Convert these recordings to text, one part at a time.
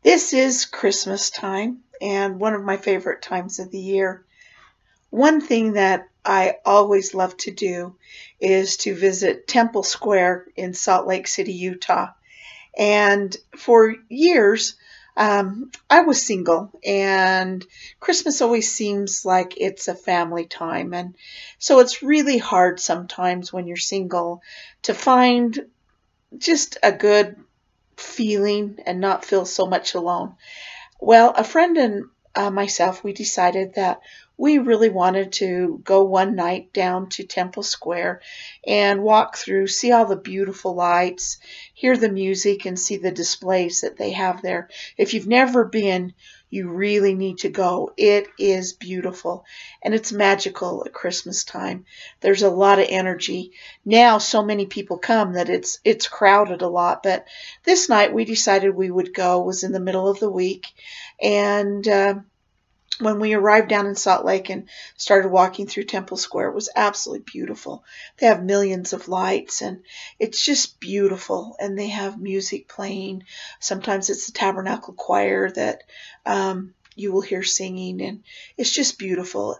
This is Christmas time and one of my favorite times of the year. One thing that I always love to do is to visit Temple Square in Salt Lake City, Utah. And for years, I was single, and Christmas always seems like it's a family time. And so it's really hard sometimes when you're single to find just a good feeling and not feel so much alone. Well, a friend and myself, we decided that we really wanted to go one night down to Temple Square and walk through, see all the beautiful lights, hear the music, and see the displays that they have there. If you've never been, you really need to go. It is beautiful, and it's magical at Christmas time. There's a lot of energy. Now so many people come that it's crowded a lot, but this night we decided we would go. It was in the middle of the week, and when we arrived down in Salt Lake and started walking through Temple Square, it was absolutely beautiful. They have millions of lights, and it's just beautiful. And they have music playing. Sometimes it's the Tabernacle Choir that you will hear singing, and it's just beautiful.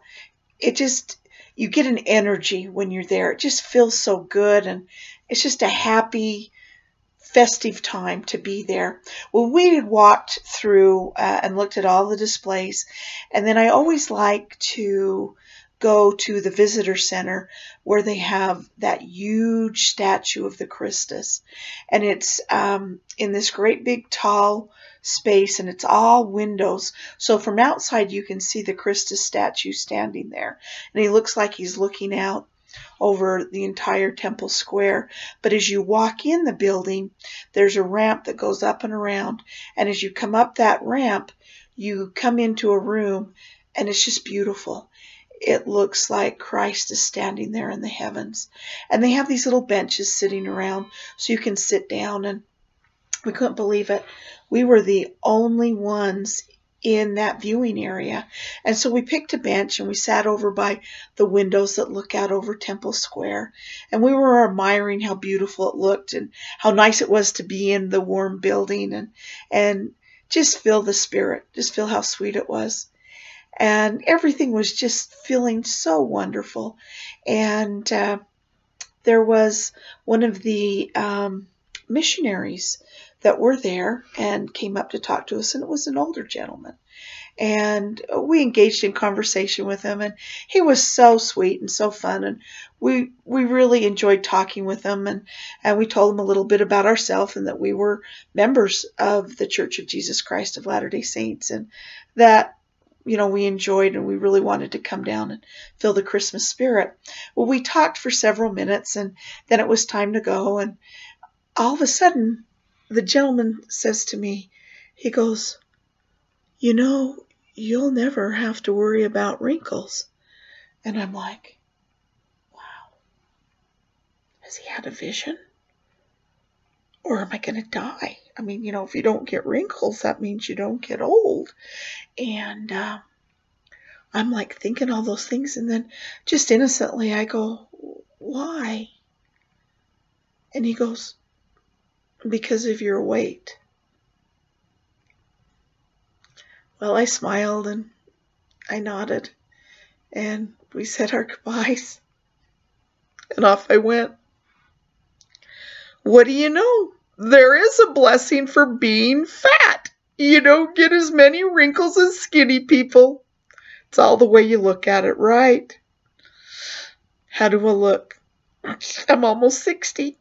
You get an energy when you're there. It just feels so good, and it's just a happy, festive time to be there. Well, we had walked through and looked at all the displays, and then I always like to go to the visitor center where they have that huge statue of the Christus, and it's in this great big tall space, and it's all windows, so from outside you can see the Christus statue standing there, and he looks like he's looking out over the entire Temple Square. But as you walk in the building, there's a ramp that goes up and around, and as you come up that ramp, you come into a room, and it's just beautiful. It looks like Christ is standing there in the heavens, and they have these little benches sitting around so you can sit down, and we couldn't believe it. We were the only ones in that viewing area. And so we picked a bench and we sat over by the windows that look out over Temple Square. And we were admiring how beautiful it looked and how nice it was to be in the warm building and just feel the spirit, just feel how sweet it was. And everything was just feeling so wonderful. And there was one of the missionaries that were there and came up to talk to us, and it was an older gentleman. And we engaged in conversation with him, and he was so sweet and so fun, and we really enjoyed talking with him, and we told him a little bit about ourselves and that we were members of the Church of Jesus Christ of Latter-day Saints, and that we enjoyed and we really wanted to come down and feel the Christmas spirit. Well, we talked for several minutes, and then it was time to go, and all of a sudden the gentleman says to me, he goes, you'll never have to worry about wrinkles. And I'm like, wow, has he had a vision? Or am I going to die? I mean, if you don't get wrinkles, that means you don't get old. And I'm like thinking all those things, and then just innocently I go, why? And he goes, because of your weight. Well, I smiled and I nodded, and we said our goodbyes, and off I went. What do you know? There is a blessing for being fat. You don't get as many wrinkles as skinny people. It's all the way you look at it, right? How do I look? I'm almost 60.